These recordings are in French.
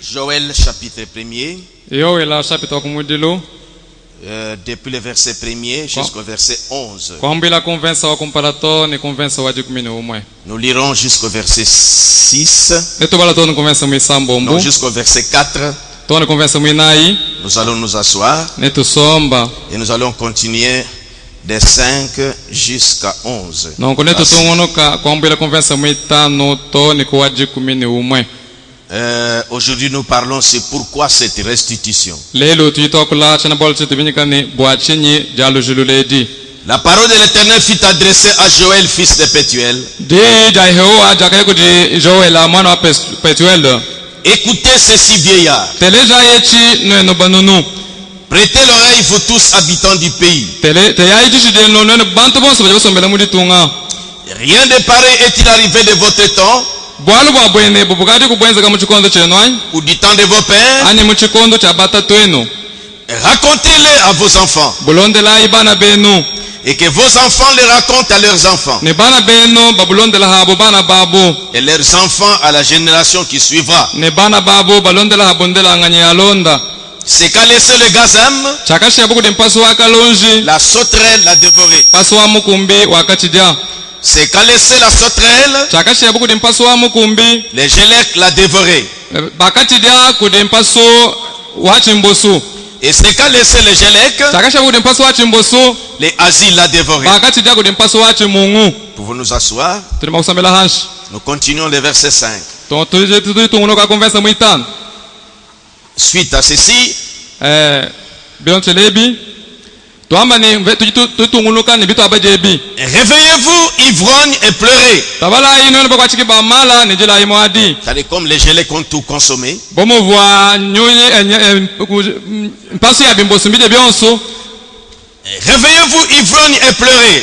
Joël chapitre 1er. Depuis le verset 1er jusqu'au verset 11. Nous lirons jusqu'au verset 6. Non, jusqu'au verset 4. Nous allons nous asseoir et nous allons continuer des 5 jusqu'à 11. Aujourd'hui nous parlons c'est pourquoi cette restitution. La parole de l'Éternel fut adressée à Joël fils de Pétuel. Écoutez ceci vieillard. Prêtez l'oreille vous tous habitants du pays. Rien de pareil est-il arrivé de votre temps ou du temps de vos pères? Racontez-les à vos enfants et que vos enfants les racontent à leurs enfants et leurs enfants à la génération qui suivra. C'est qu'a laissé le gazam, la sauterelle l'a dévoré. C'est qu'a laissé la sauterelle, le gélec l'a dévoré. Et c'est qu'a laissé le gélec, les asiles l'a dévoré. Pouvons nous asseoir? Nous continuons le verset 5. Suite à ceci, réveillez-vous, ivrognes, et pleurez. C'est comme les gélèques ont tout consommé. Réveillez-vous, ivrognes, et pleurez.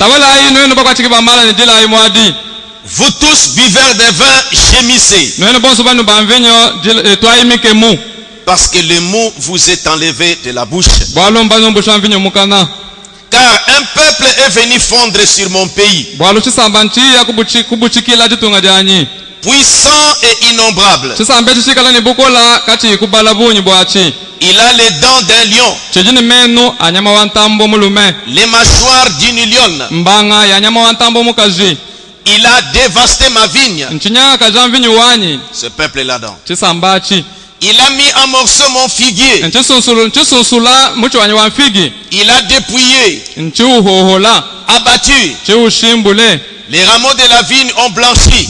Vous tous buveurs de vin, gémissez. Parce que le mot vous est enlevé de la bouche. Car un peuple est venu fondre sur mon pays. Puissant et innombrable. Il a les dents d'un lion, les mâchoires d'une lionne. Il a dévasté ma vigne. Ce peuple est là-dedans. Il a mis en morceaux mon figuier. Il a dépouillé, abattu. Les rameaux de la vigne ont blanchi.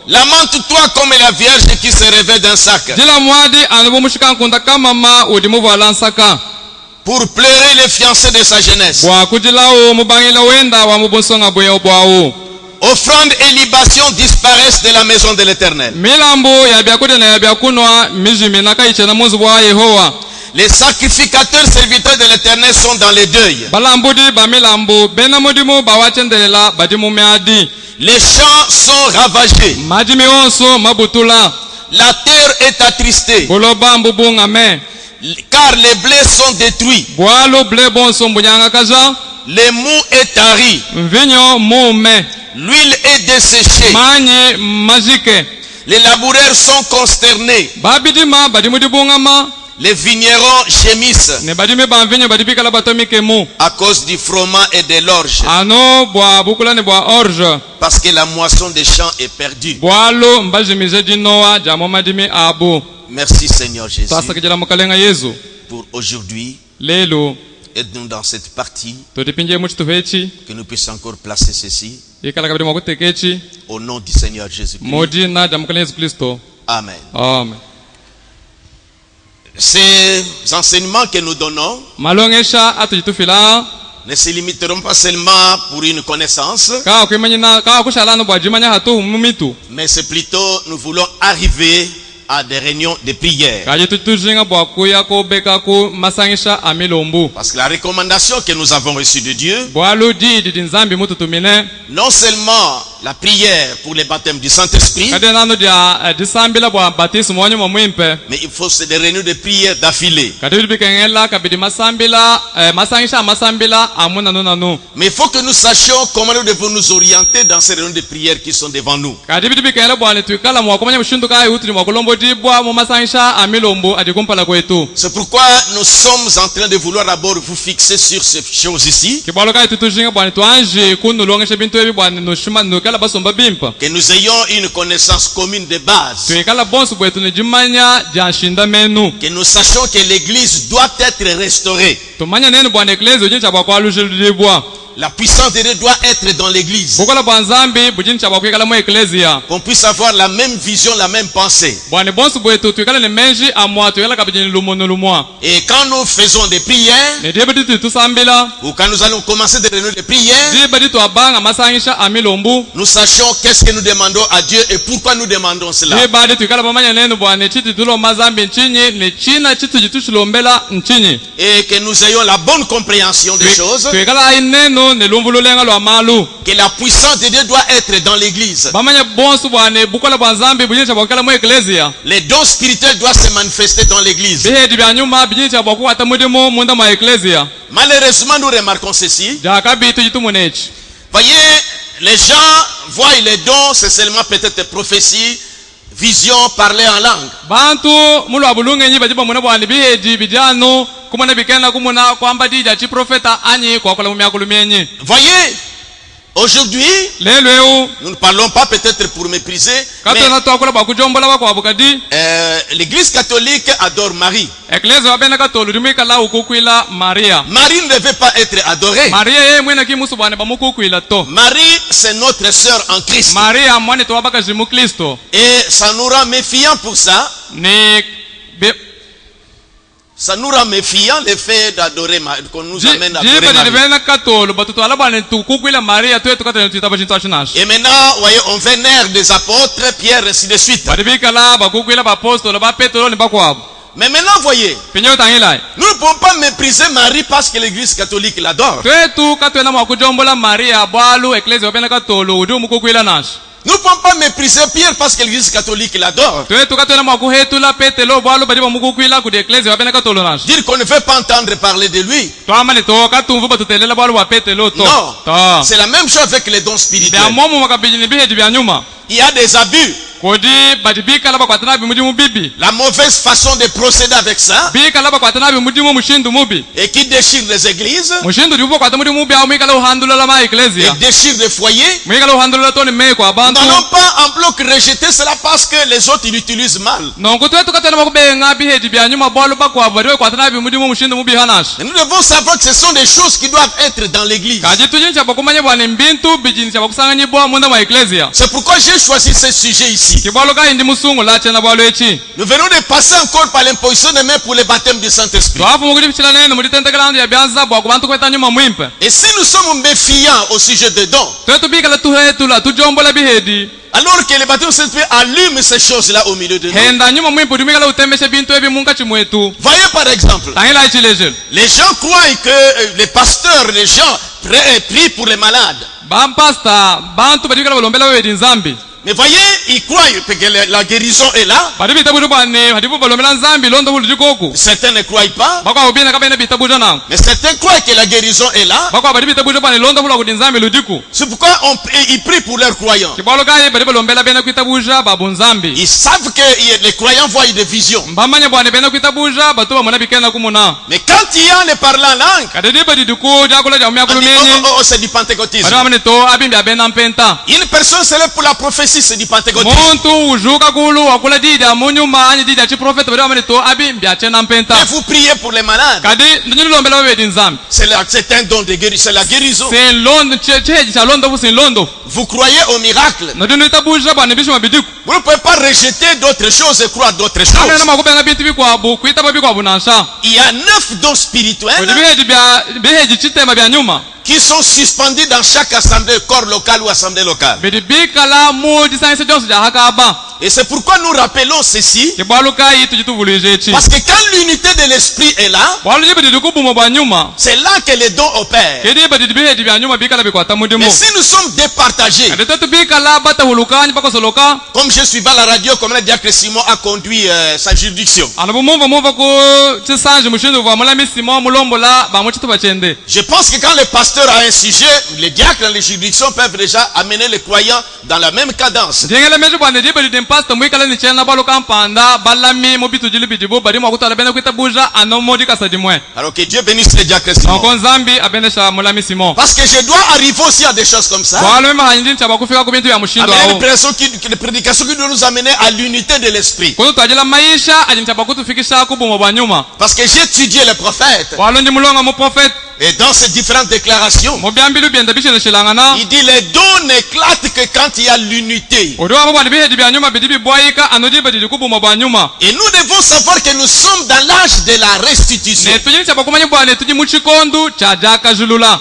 Lamente-toi comme la vierge qui se réveille d'un sac. Pour pleurer les fiancés de sa jeunesse. Offrande et libation disparaissent de la maison de l'Éternel. Les sacrificateurs serviteurs de l'Éternel sont dans les deuils. Les champs sont ravagés. La terre est attristée. Car les blés sont détruits. Les mous est tari. L'huile est desséchée. Les laboureurs sont consternés. Les vignerons gémissent à cause du froment et de l'orge. Parce que la moisson des champs est perdue. Merci Seigneur Jésus pour aujourd'hui. Aide-nous dans cette partie que nous puissions encore placer ceci au nom du Seigneur Jésus-Christ. Amen. Ces enseignements que nous donnons ne se limiteront pas seulement pour une connaissance, mais c'est plutôt nous voulons arriver à des réunions de prière. Parce que la recommandation que nous avons reçue de Dieu, non seulement la prière pour les baptêmes du Saint-Esprit. Mais il faut des réunions de prière d'affilée. Mais il faut que nous sachions comment nous devons nous orienter dans ces réunions de prière qui sont devant nous. C'est pourquoi nous sommes en train de vouloir d'abord vous fixer sur ces choses ici. Que nous ayons une connaissance commune de base. Que nous sachions que l'église doit être restaurée. La puissance de Dieu doit être dans l'église. Qu'on puisse avoir la même vision, la même pensée. Et quand nous faisons des prières, ou quand nous allons commencer des réunions de prière, nous sachons qu'est-ce que nous demandons à Dieu et pourquoi nous demandons cela. Et que nous ayons la bonne compréhension des choses. Que la puissance de Dieu doit être dans l'église. Les dons spirituels doivent se manifester dans l'église. Malheureusement, nous remarquons ceci. Voyez, les gens voient les dons, c'est seulement peut-être prophétie, vision, parler en langue. Voyez, aujourd'hui, nous ne parlons pas peut-être pour mépriser, mais l'église catholique adore Marie. Marie ne devait pas être adorée. Marie, c'est notre sœur en Christ. Et ça nous rend méfiants pour ça. Ça nous rend méfiants le fait d'adorer Marie, qu'on nous amène à adorer Marie. Et maintenant, voyez, on vénère des apôtres, Pierre, ainsi de suite. Mais maintenant, voyez, nous ne pouvons pas mépriser Marie parce que l'église catholique l'adore. Nous ne pouvons pas mépriser Pierre parce que l'église catholique l'adore. Dire qu'on ne veut pas entendre parler de lui. Non. C'est la même chose avec les dons spirituels. Il y a des abus. La mauvaise façon de procéder avec ça, et qui déchire les églises, et déchire les foyers. Nous n'allons pas en bloc rejeter cela parce que les autres l'utilisent mal. Mais nous devons savoir que ce sont des choses qui doivent être dans l'église. C'est pourquoi j'ai choisi ce sujet ici. Nous venons de passer encore par l'imposition des mains pour le baptême du Saint-Esprit. Et si nous sommes méfiants au sujet des dons, alors que le baptême du Saint-Esprit allume ces choses-là au milieu de nous. Voyez par exemple, les gens croient que les pasteurs, les gens prient pour les malades. Mais voyez, ils croient que la guérison est là. Certains ne croient pas. Mais certains croient que la guérison est là. C'est pourquoi ils prient pour leurs croyants. Ils savent que les croyants voient des visions. Mais quand il y a les parlants en langue, c'est du pentecôtisme. Une personne se lève pour la prophétie. C'est du pentecôtisme. Et vous priez pour les malades. C'est un don de guérison. C'est la guérison. Vous croyez au miracle. Vous ne pouvez pas rejeter d'autres choses et croire d'autres choses. Il y a 9 dons spirituels. qui sont suspendus dans chaque assemblée, corps local ou assemblée locale. Et c'est pourquoi nous rappelons ceci. Parce que quand l'unité de l'esprit est là, c'est là que les dons opèrent. Mais si nous sommes départagés, comme je suis à la radio, comme le diacre Simon a conduit sa juridiction, je pense que quand le pasteur a un sujet, les diacres dans les juridictions peuvent déjà amener les croyants dans la même cadence. Alors que Dieu bénisse les diacres Simon. Parce que je dois arriver aussi à des choses comme ça. À une prédication qui doit nous amener à l'unité de l'esprit. Parce que j'ai étudié les prophètes. Et dans ces différentes déclarations, il dit les dons n'éclatent que quand il y a l'unité. Et nous devons savoir que nous sommes dans l'âge de la restitution.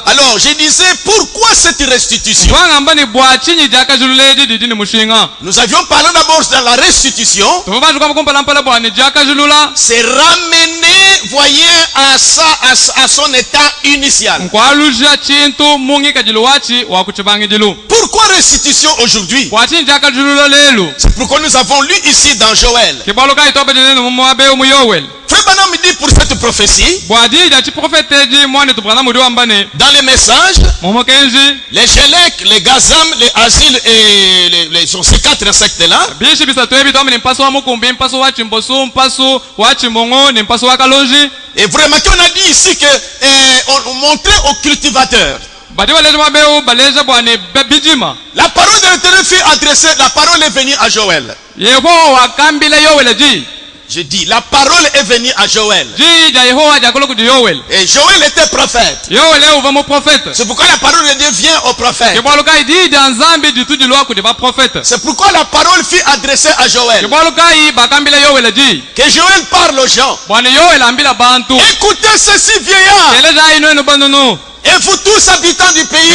Alors je disais, pourquoi cette restitution? Nous avions parlé d'abord dans la restitution. C'est ramener, voyez, à son état initial. Pourquoi restitution aujourd'hui? C'est pourquoi nous avons lu ici dans Joël. Frère Branham me dit pour cette prophétie, dans les messages, les Gélec, les Gazam, les Asile et ces 4 insectes-là, et vraiment qu'on a dit ici que on montrait aux cultivateurs. La parole de l'Éternel fut adressée, la parole est venue à Joël. Je dis, la parole est venue à Joël. Et Joël était prophète. C'est pourquoi la parole de Dieu vient au prophète. C'est pourquoi la parole fut adressée à Joël. Que Joël parle aux gens. Écoutez ceci, vieillard. Et vous tous habitants du pays.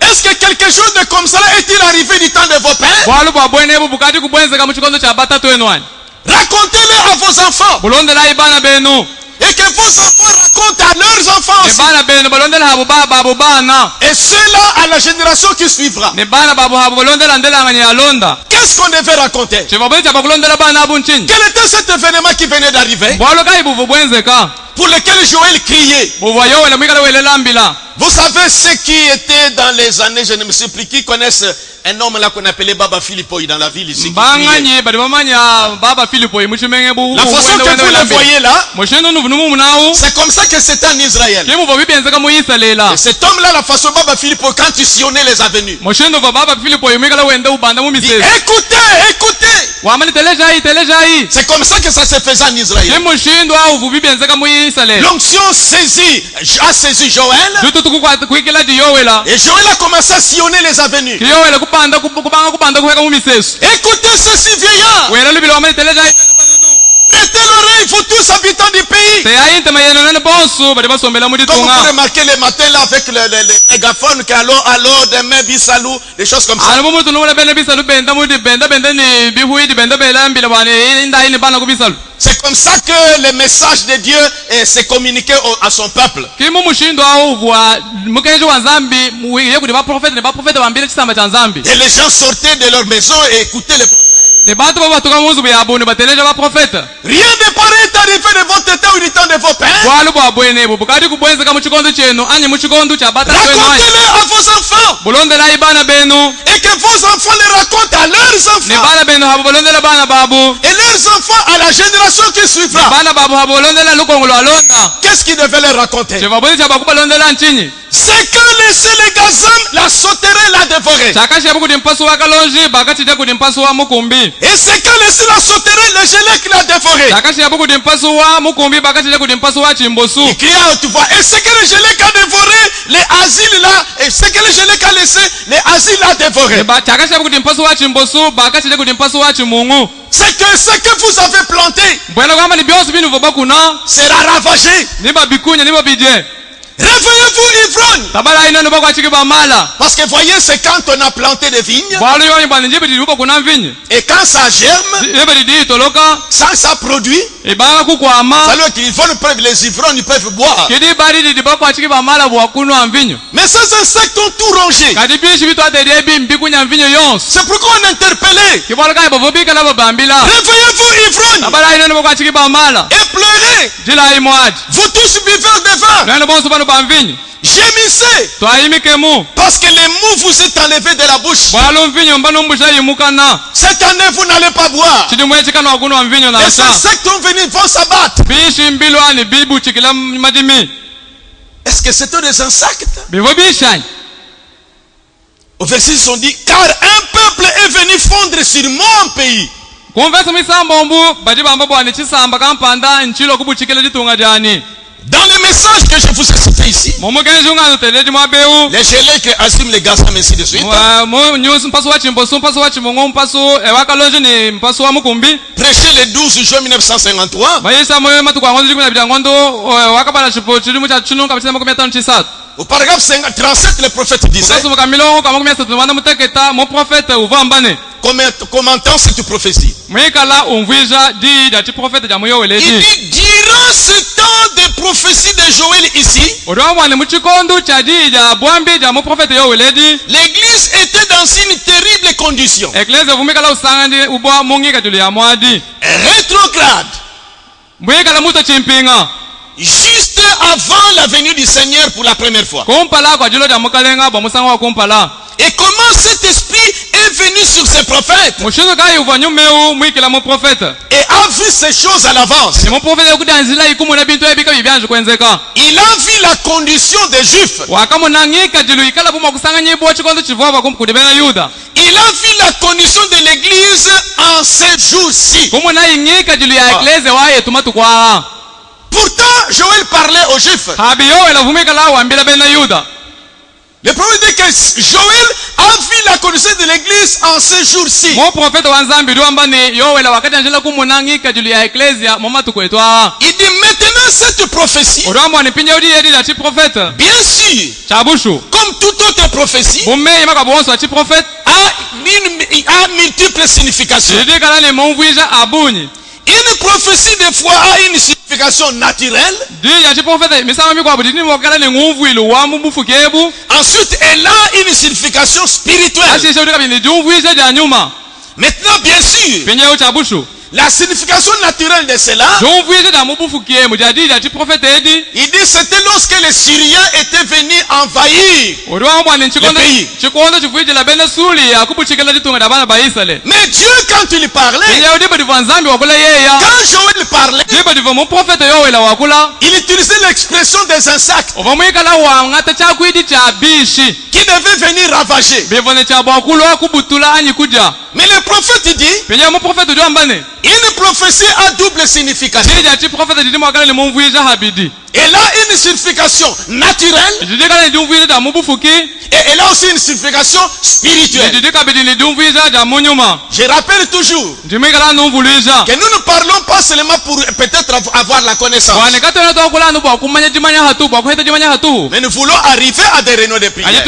Est-ce que quelque chose de comme cela est-il arrivé du temps de vos pères? Racontez-le à vos enfants. Et que vos enfants racontent à leurs enfants aussi. Et cela à la génération qui suivra. Qu'est-ce qu'on devait raconter? Quel était cet événement qui venait d'arriver? Pour lequel Joël criait. Vous savez ce qui était dans les années, je ne me sais plus, qui connaissent un homme là qu'on appelait Baba Philippoï dans la ville ici. La façon que vous le voyez là, c'est comme ça que c'était en Israël. Et cet homme là, la façon Baba Philippoï, quand il sillonnait les avenues, il dit, écoutez, écoutez. C'est comme ça que ça se faisait en Israël. L'onction a saisi Joël. Et Joël a commencé à sillonner les avenues. Écoutez ceci, vieillard. Prêtez l'oreille, vous tous habitants du pays. Comme vous remarquez les matins là avec les mégaphones qui allô, demain, bisalou, des choses comme ça. C'est comme ça que le message de Dieu s'est communiqué à son peuple. Et les gens sortaient de leur maison et écoutaient les prophètes. Rien de pareil est arrivé de votre état ou du temps de vos pères. Racontez-le à vos enfants. Et que vos enfants le racontent à leurs enfants. Et leurs enfants à la génération qui suivra. Qu'est-ce qu'ils devaient leur raconter? C'est que laisser les gazam, la sauterelle la dévorer. Et c'est que laisser la sauterelle, le Gélec la dévorer. Il cria à haute voix. Et c'est que le Gélec a dévoré les asiles là. Et c'est que le Gélec a laissé les asiles la dévorer. C'est que ce que vous avez planté sera ravagé. Réveillez-vous Réveillez-vous, ivrognes. Parce que voyez, c'est quand on a planté des vignes. Et quand ça germe, ça produit. Il faut les ivrognes, ils peuvent boire. Mais ces insectes ont tout rongé. C'est pourquoi on interpellait. Réveillez-vous, ivrognes. Et pleurez. Vous tous buveurs de vin. Gémissez. Parce que les mous vous est enlevé de la bouche. Cette année vous n'allez pas boire. Les insectes vont venir, vont s'abattre. Est-ce que c'était des insectes? Au verset ils ont dit, car un peuple est venu fondre sur mon pays. Dans le message que je vous ai cité ici, les gelées que assument les garçons, ainsi de suite. Prêché le 12 juin 1953. Au paragraphe 37, le prophète disait, commentant cette prophétie, il dit, durant ce temps de prophétie de Joël ici, l'église était dans une terrible condition. Rétrograde. Juste avant la venue du Seigneur pour la première fois. Et comment cet esprit est venu sur ces prophètes et a vu ces choses à l'avance. Il a vu la condition des Juifs. Il a vu la condition de l'église en ces jours-ci. Pourtant, Joël parlait aux Juifs. Le prophète dit que Joël a vu la condition de l'église en ces jours-ci. Il dit maintenant cette prophétie, bien sûr, comme toute autre prophétie, a multiples significations. Une prophétie des fois a une signification naturelle. Ensuite, elle a une signification spirituelle. Maintenant, bien sûr, la signification naturelle de cela, il dit c'était lorsque les Syriens étaient venus envahir le pays. Mais Dieu, quand il parlait, quand Joël parlait, il utilisait l'expression des insectes qui devaient venir ravager. Mais le prophète dit, une prophétie a double signification. Elle a une signification naturelle et elle a aussi une signification spirituelle. Je rappelle toujours que nous ne parlons pas seulement pour peut-être avoir la connaissance, mais nous voulons arriver à des réunions de prière.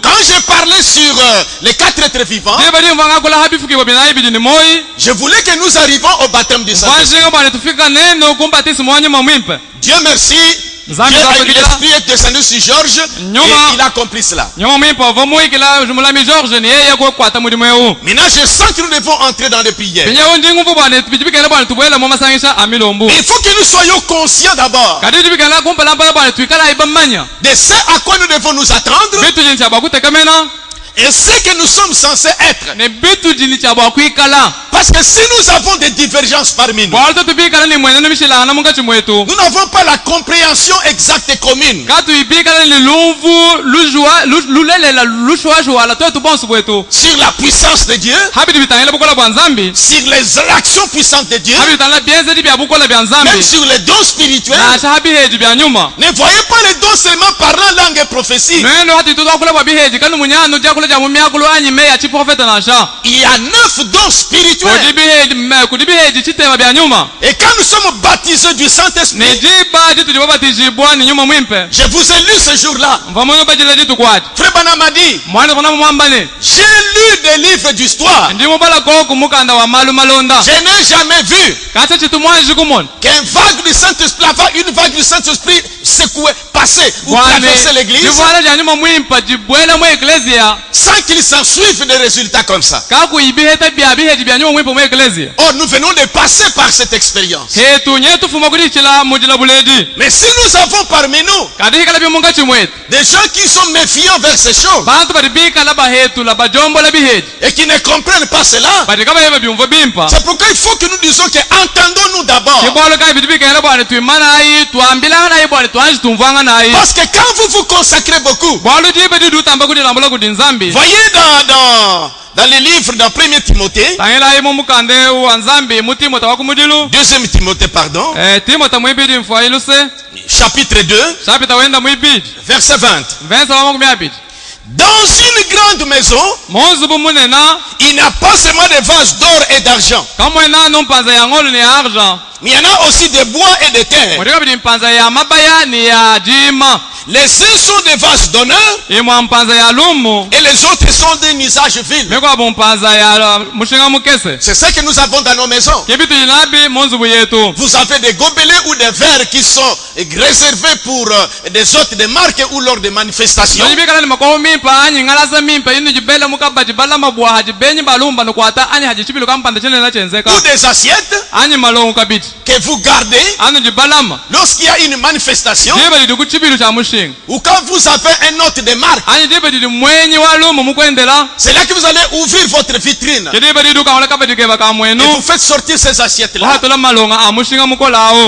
Quand je parlais sur les 4 êtres vivants, je voulais que nous arrivions au baptême du Saint-Esprit. Dieu merci. L'esprit est descendu sur Georges et il a accompli cela. Maintenant je sens que nous devons entrer dans les prières. Il faut que nous soyons conscients d'abord de ce à quoi nous devons nous attendre et ce que nous sommes censés être. Parce que si nous avons des divergences parmi nous, nous n'avons pas la compréhension exacte et commune sur la puissance de Dieu, sur les actions puissantes de Dieu, même sur les dons spirituels. Ne voyez pas les dons seulement parlant langue et prophétie. Il y a 9 dons spirituels. Et quand nous sommes baptisés du Saint-Esprit, je vous ai lu ce jour-là. Frère Branham a dit, j'ai lu des livres d'histoire. Je n'ai jamais vu qu'une vague du Saint-Esprit secouait, passait ou traversait l'église sans qu'il s'en suive des résultats comme ça. Or, nous venons de passer par cette expérience. Mais si nous avons parmi nous des gens qui sont méfiants vers ces choses et qui ne comprennent pas cela, c'est pourquoi il faut que nous disions que entendons-nous d'abord. Parce que quand vous vous consacrez beaucoup, voyez dans les livres dans 1 Timothée, 2 Timothée, pardon, chapitre 2, verset 20. Dans une grande maison, il n'y a pas seulement des vases d'or et d'argent, mais il y en a aussi de bois et de terre. Les uns sont des vases d'honneur et les autres sont des usages vils. C'est ça que nous avons dans nos maisons. Vous avez des gobelets ou des verres qui sont réservés pour des hôtes de marque ou lors des manifestations. Ou des assiettes que vous gardez lorsqu'il y a une manifestation, ou quand vous avez un hôte de marque. C'est là que vous allez ouvrir votre vitrine et vous faites sortir ces assiettes là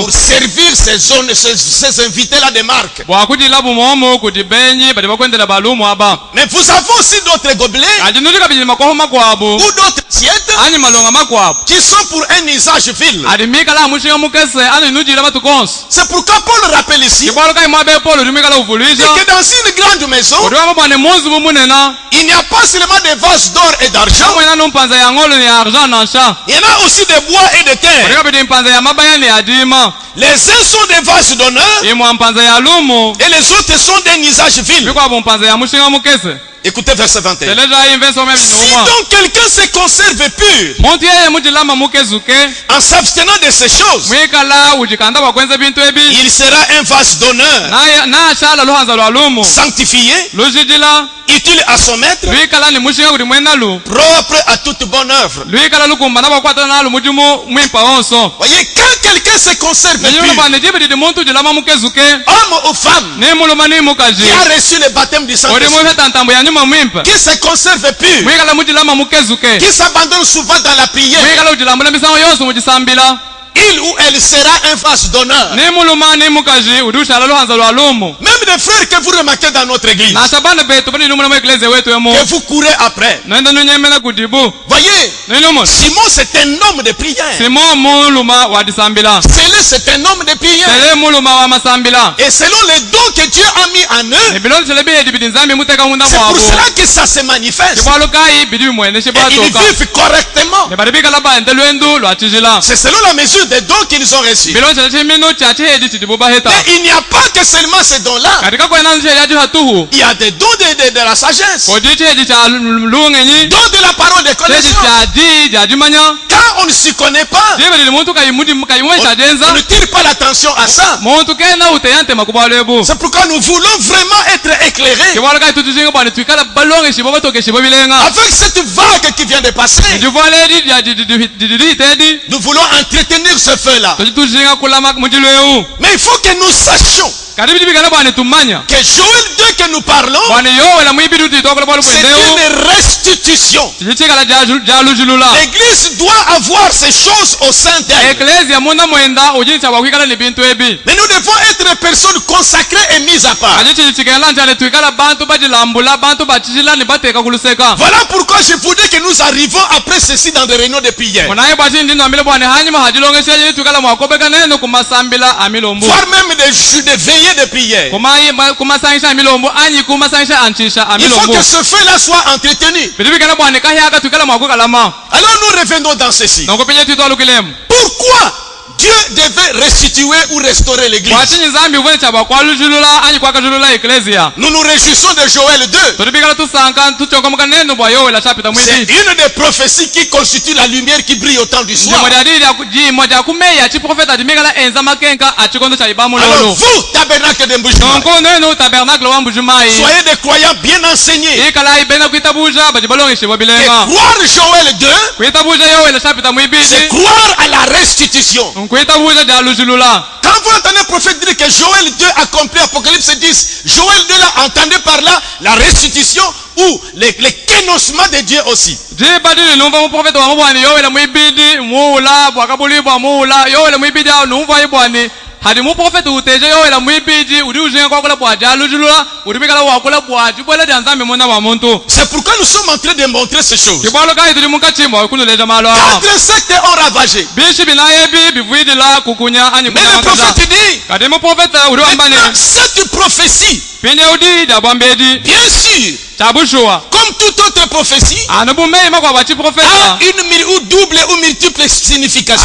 pour servir ces invités là de marque. Mais vous avez aussi d'autres gobelets ou d'autres assiettes qui sont pour un usage vil. C'est pourquoi Paul rappelle ici que dans une grande maison, il n'y a pas seulement des vases d'or et d'argent, il y en a aussi des bois et de terre. Les uns sont des vases d'honneur et les autres sont des usages vils. Écoutez verset 21. Si donc quelqu'un se conserve pur en s'abstenant de ces choses, il sera un vase d'honneur, sanctifié, utile à son maître, propre à toute bonne œuvre. Voyez, quand quelqu'un se conserve pur, homme ou femme, qui a reçu le baptême du Saint-Esprit, qui se conserve pur, qui s'abandonne souvent dans la prière, il ou elle sera un vase d'honneur. Même les frères que vous remarquez dans notre église, que vous courez après. Voyez, Simon c'est un homme de prière. Célé c'est un homme de prière. Et selon les dons que Dieu a mis en eux, c'est pour cela que ça se manifeste. Et ils vivent correctement. C'est selon la mesure des dons qu'ils ont reçus. Mais il n'y a pas que seulement ces dons-là. Il y a des dons de la sagesse, dons de la parole de connaissance. Quand on ne s'y connaît pas, on ne tire pas l'attention à ça. C'est pourquoi nous voulons vraiment être éclairés avec cette vague qui vient de passer. Nous voulons entretenir ce feu-là. Mais il faut que nous sachions que Joël 2 que nous parlons, c'est une restitution. L'église doit avoir ces choses au sein d'elle. Mais nous devons être personnes consacrées et mises à part. Voilà pourquoi je voudrais que nous arrivons après ceci dans des réunions de prière, voire même des veillées foyer de prière. Il faut que ce feu-là soit entretenu. Alors nous revenons dans ceci. Pourquoi Dieu devait restituer ou restaurer l'église? Nous nous réjouissons de Joël 2. C'est une des prophéties qui constitue la lumière qui brille au temps du soir. Alors vous, tabernacle de Mbujimaï, soyez des croyants bien enseignés. Et croire Joël 2, c'est croire à la restitution. Quand vous entendez le prophète dire que Joël 2 accomplit Apocalypse 10, Joël 2 là, entendez par là la restitution ou les kénossements de Dieu aussi. C'est pourquoi nous sommes en train de montrer ces choses. 4 sectes ont ravagé. Mais le prophète dit, cette prophétie, bien sûr, comme toute autre prophétie, a une double ou multiple signification.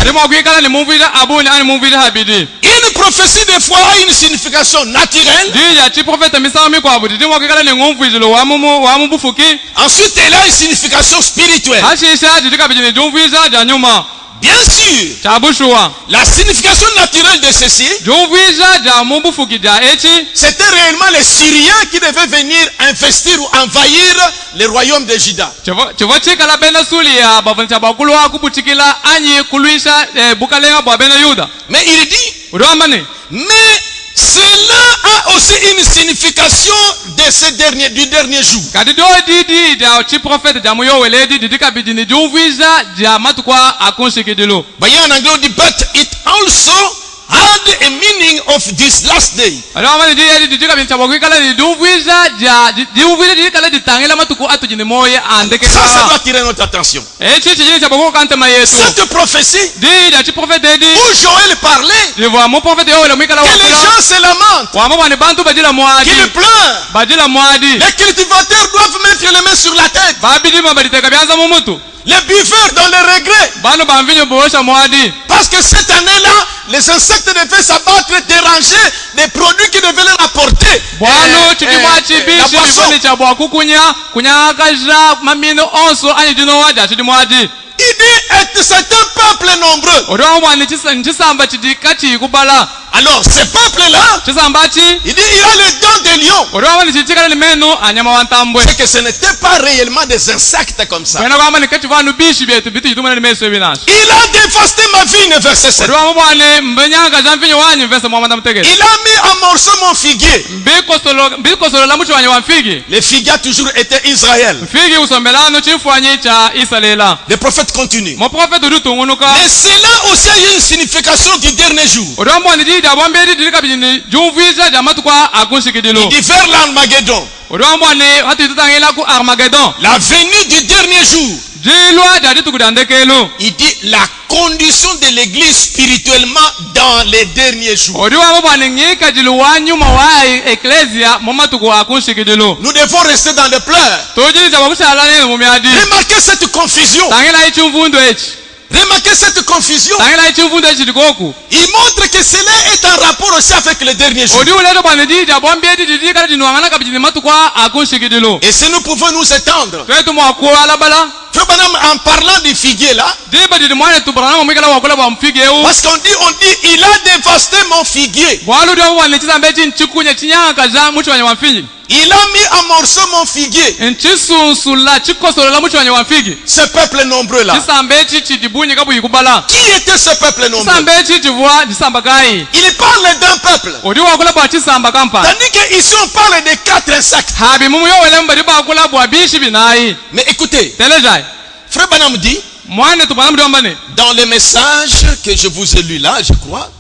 Une prophétie des fois a une signification naturelle. Ensuite, elle a une signification spirituelle. Bien sûr, la signification naturelle de ceci, c'était réellement les Syriens qui devaient venir investir ou envahir le royaume de Juda. Mais il dit, mais cela a aussi une signification de ce dernier, du dernier jour. Voyez en anglais on dit, but it also had a meaning of this last day. Ça doit attirer notre attention. Cette prophétie où Joël parlait que les gens se lamentent, qu'ils pleurent, les cultivateurs doivent mettre les mains sur la tête, les buveurs dans le regret, parce que cette année-là les insectes devaient s'abattre, déranger les produits qui devaient leur apporter la boisson. Il dit, c'est un peuple nombreux. Alors ce peuple-là, il dit, il a le dent de lion. C'est que ce n'était pas réellement des insectes comme ça. Il a dévasté ma vigne, verset 7. Il a mis en morceaux mon figuier. Le figuier a toujours été Israël. Le prophète continue. Mais cela aussi a une signification du dernier jour. Il dit vers l'Armageddon, la venue du dernier jour. Il dit la condition de l'église spirituellement dans les derniers jours. Nous devons rester dans les pleurs. Remarquez cette confusion. Remarquez cette confusion. Il montre que cela est en rapport aussi avec le dernier jour. Et si nous pouvons nous étendre, Frère Branham, en parlant du figuier là, parce qu'on dit, il a dévasté mon figuier. Il a mis en morceaux mon figuier. Ce peuple nombreux là. Qui était ce peuple nombreux? Il parle d'un peuple. Tandis qu'ici on parle de 4 insectes. Mais écoutez, Frère Branham dit, dans le message que je vous ai lu là, je crois.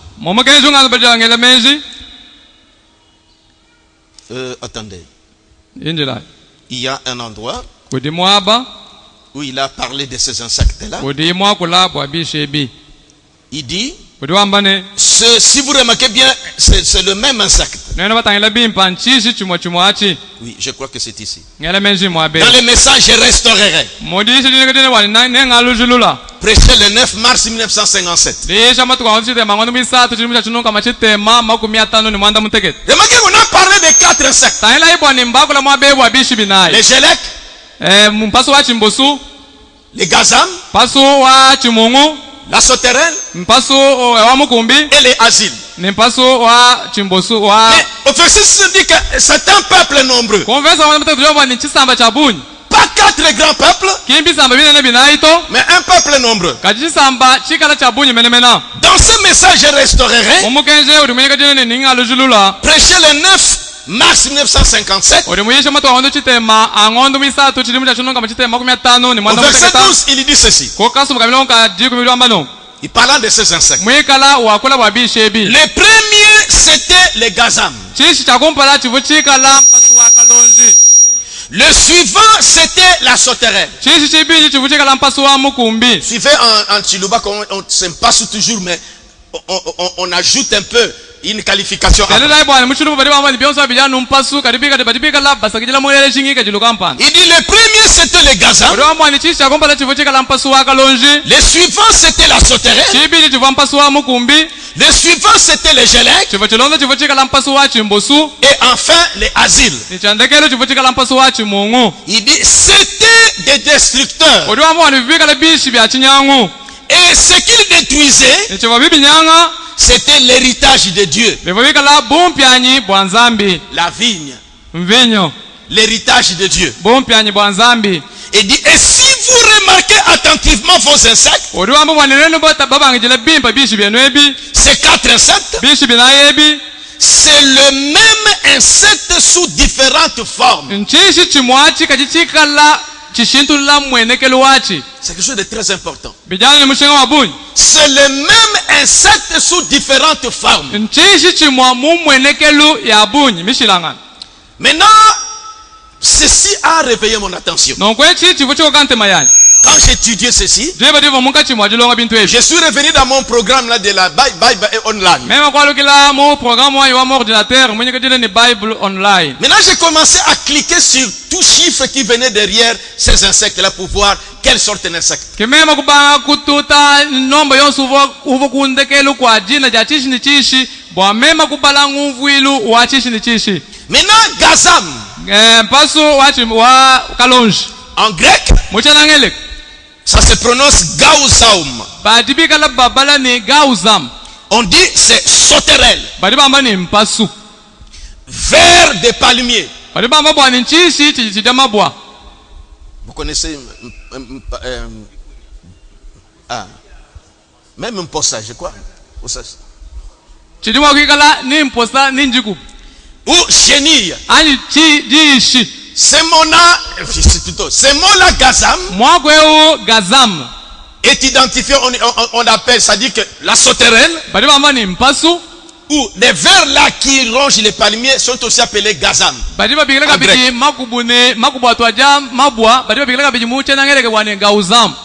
Attendez. Il y a un endroit où il a parlé de ces insectes-là. Il dit, Si vous remarquez bien, c'est le même insecte. Oui, je crois que c'est ici. Dans les messages, je restaurerai. Prêché le 9 mars 1957. Remarquez qu'on a parlé de 4 insectes. Les gelecs, les gazam, la sauterelle et les asiles. Mais au verset 6 dit que c'est un peuple nombreux. Pas 4 grands peuples, mais un peuple nombreux. Dans ce message, je restaurerai. Prêcher le 9 mars 1957. Au verset 12, il dit ceci. Il parle de ces insectes. Les premiers, c'était les gazam. Le suivant, c'était la sauterelle. Suivez en Chiluba, on se passe toujours, mais on ajoute un peu une qualification. Il dit le premier c'était les gazam. Les suivants c'était la sauterelle. Les suivants c'était les gelecs. Et enfin les asiles. Il dit c'était des destructeurs. Et ce qu'ils détruisaient, c'était l'héritage de Dieu. La vigne. L'héritage de Dieu. Et dit, et si vous remarquez attentivement vos insectes, ces 4 insectes, c'est le même insecte sous différentes formes. C'est quelque chose de très important. C'est le même insecte sous différentes formes. Maintenant, ceci a réveillé mon attention. Quand j'étudiais ceci, je suis revenu dans mon programme là de la Bible online. Maintenant, j'ai commencé à cliquer sur tout chiffre qui venait derrière ces insectes là pour voir quelle sorte d'insectes. Maintenant, gazam. En grec, ça se prononce gaouzaum. On dit c'est sauterelle. Vers des palmiers. Vous connaissez même un possage, quoi? Ou chenille. Ce mot-là, gazam, est identifié, on appelle, ça dit que la sauterelle, ou les vers là qui rongent les palmiers sont aussi appelés gazam.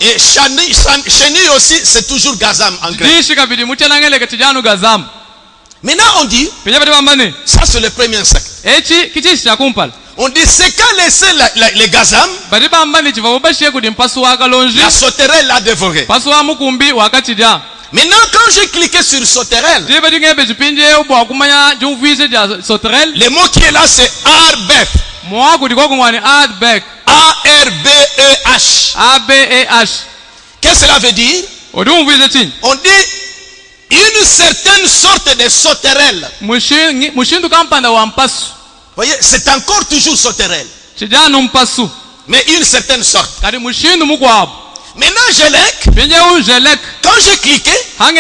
Et chenille aussi, c'est toujours gazam en grec. Maintenant on dit, ça c'est le premier insecte. On dit c'est qu'a laissé les gazam, la sauterelle l'a dévoré. Maintenant quand j'ai cliqué sur sauterelle, le mot qui est là c'est arbeth. A-R-B-E-H. Qu'est-ce que cela veut dire? On dit une certaine sorte de sauterelle. Voyez, c'est encore toujours sauterelle. Mais une certaine sorte. Maintenant, Gélec, quand j'ai cliqué, on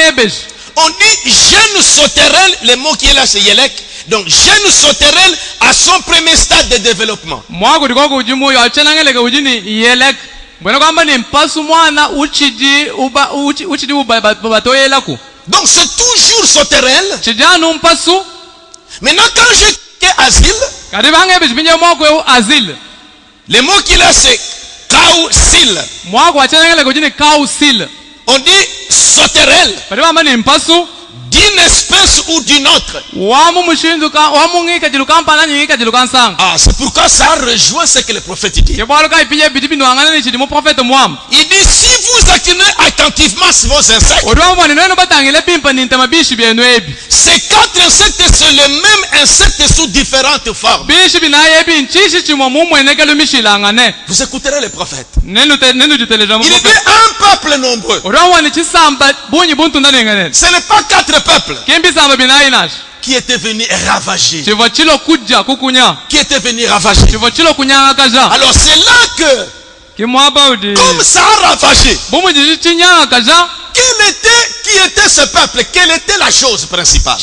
dit jeune sauterelle, le mot qui est là c'est Yélec. Donc, jeune sauterelle à son premier stade de développement. Donc, c'est toujours sauterelle. Maintenant, quand j'ai cliqué asile, le mot qui est là c'est kausil. On dit sauterelle, d'une espèce ou d'une autre. Ah, c'est pourquoi ça rejoint ce que le prophète dit. Il dit, si vous accueillez attentivement vos insectes, ces 4 insectes, c'est le même insecte sous différentes formes. Vous écouterez le prophète. Il dit un peuple nombreux. Ce n'est pas 4 peuples qui étaient venus ravager. Qui étaient venus ravager. Alors c'est là que, comme ça a ravagé, qui était ce peuple? Quelle était la chose principale?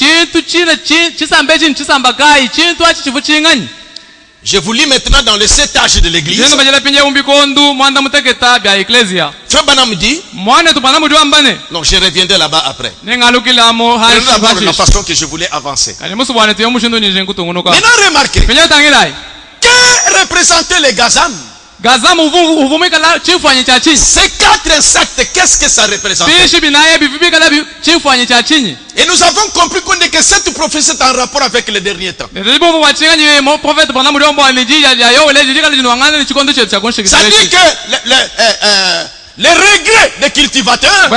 Je vous lis maintenant dans le 7 âge de l'église. Frère Branham dit, non, je reviendrai là-bas après. D'abord la façon que je voulais avancer. Maintenant remarquez, que représentaient les Gazam? Ces 4 insectes, qu'est-ce que ça représente? Et nous avons compris que cette prophétie est en rapport avec le dernier temps. Ça dit que les regrets des cultivateurs,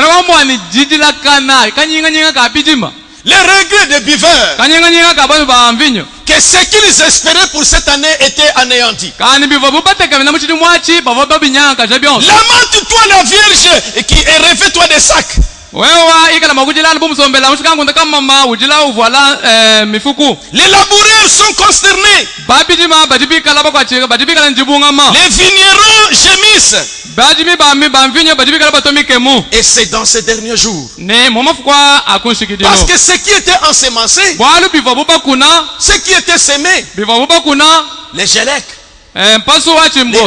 les regrets des buveurs, que ce qu'ils espéraient pour cette année était anéanti. Lamente-toi la Vierge et revêt-toi des sacs. Les laboureurs sont consternés. Les vignerons gémissent. Et c'est dans ces derniers jours. Parce que ce qui était ensemencé, ce qui était semé, les Gélec, les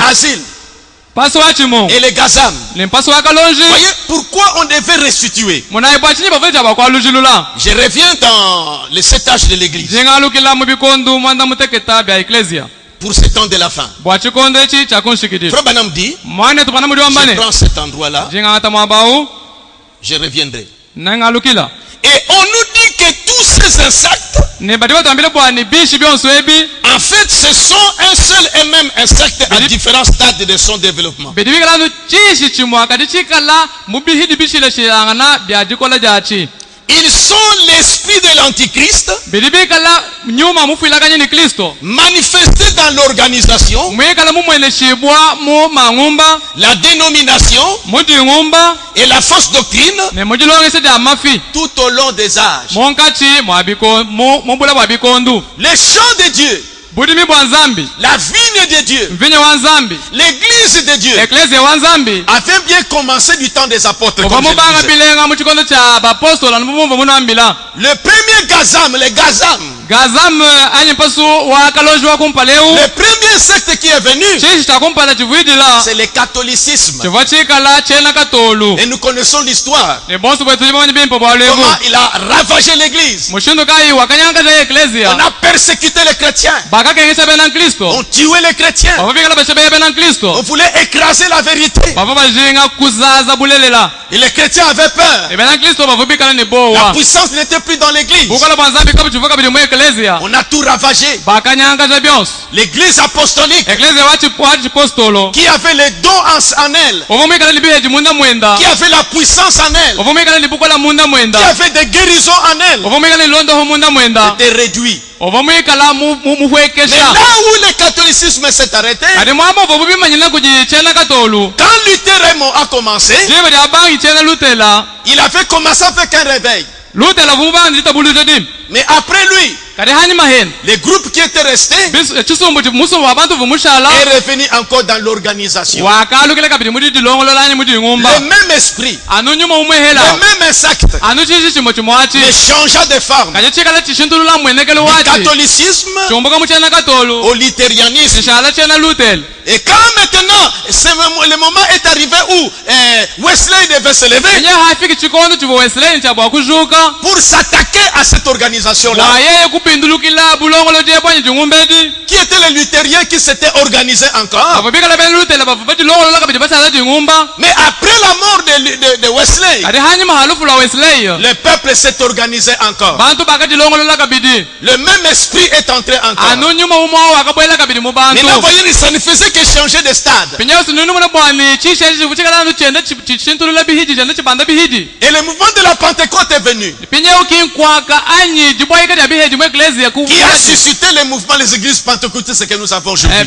Asiles et les Gazam. Voyez pourquoi on devait restituer. Je reviens dans les 7 âges de l'église. Pour ce temps de la fin. Frère Branham dit, je prends cet endroit-là, je reviendrai. Et on nous dit que tous ces insectes, en fait, ce sont un seul et même insecte à différents stades de son développement. Ils sont l'esprit de l'Antichrist manifesté dans l'organisation, la dénomination et la fausse doctrine tout au long des âges. Les chants de Dieu, la vigne de Dieu, l'église de Dieu avait bien commencé du temps des apôtres. Comme je le premier Gazam, les Gazam, le premier secte qui est venu, c'est le catholicisme. Et nous connaissons l'histoire. Comment il a ravagé l'église. On a persécuté les chrétiens. On tuait les chrétiens. On voulait écraser la vérité. Et les chrétiens avaient peur. La puissance n'était plus dans l'église. On a tout ravagé. L'église apostolique, qui avait les dons en elle, qui avait la puissance en elle, qui avait des guérisons en elle, était réduit. Mais là où le catholicisme s'est arrêté, quand Luther a commencé, il avait commencé avec un réveil. Mais après lui, les groupes qui étaient restés est revenu encore dans l'organisation. Le même esprit, le même insecte, mais changea de forme. Du catholicisme au luthérianisme. Et quand maintenant le moment est arrivé où Wesley devait se lever pour s'attaquer à cette organisation-là, qui étaient les luthériens qui s'étaient organisés encore, Mais après la mort de Wesley, le peuple s'est organisé encore. Le même esprit est entré encore. Maintenant, voyez, ça ne faisait que changer de stade. Et le mouvement de la Pentecôte est venu, qui a suscité le mouvement des églises pentecôtistes que nous avons aujourd'hui.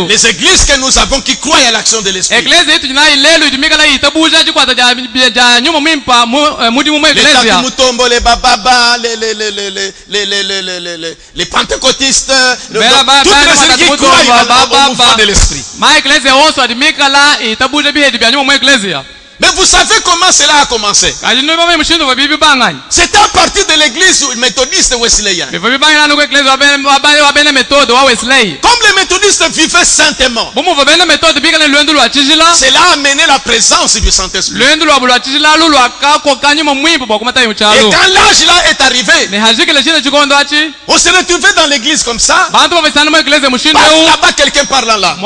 Les églises que nous avons qui croient à l'action de l'esprit. Les Mutombo, les Bababa, les pentecôtistes, toutes les églises qui croient au mouvement de l'esprit. Mais vous savez comment cela a commencé? C'était à partir de l'église méthodiste wesleyenne. Comme les méthodistes vivaient saintement, cela a amené la présence du Saint-Esprit. Et quand l'âge là est arrivé, on se retrouvait dans l'église comme ça. Là-bas, quelqu'un parle là.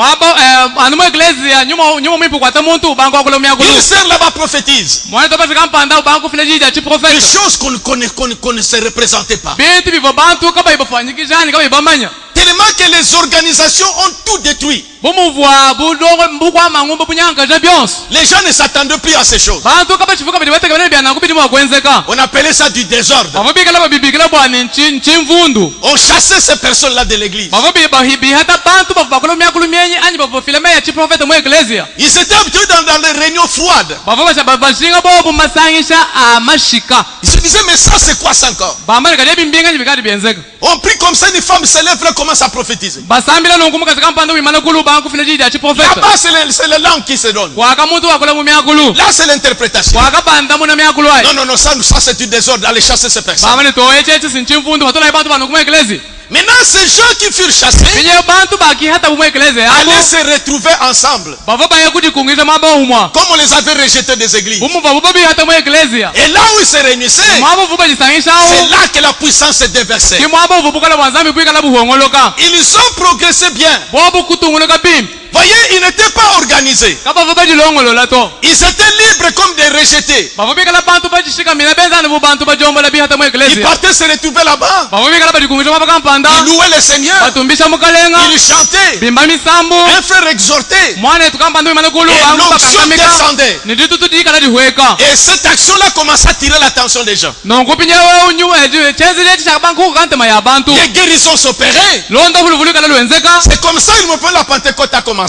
Là-bas prophétise. Des choses qu'on ne se représentait pas. Tellement que les organisations ont tout détruit. Les gens ne s'attendaient plus à ces choses. On appelait ça du désordre. On chassait ces personnes-là de l'église. Ils étaient habitués dans les réunions froides. Ils se disaient, mais ça c'est quoi ça encore? On prie comme ça, une femme se lève, commence à prophétiser. Là-bas c'est les langues qui se donnent. Là c'est l'interprétation. Non, ça c'est du désordre. Allez chasser ces personnes. Maintenant, ces gens qui furent chassés allaient se retrouver ensemble. Comme on les avait rejetés des églises. Et là où ils se réunissaient, c'est là que la puissance s'est déversée. Ils ont progressé bien. Voyez, ils n'étaient pas organisés. Ils étaient libres comme des rejetés. Ils partaient se retrouver là-bas. Ils louaient le Seigneur. Ils chantaient. Un frère exhortait. Et l'onction descendait. Et cette action-là commençait à attirer l'attention des gens. Les guérisons s'opéraient. C'est comme ça que la Pentecôte a commencé. Il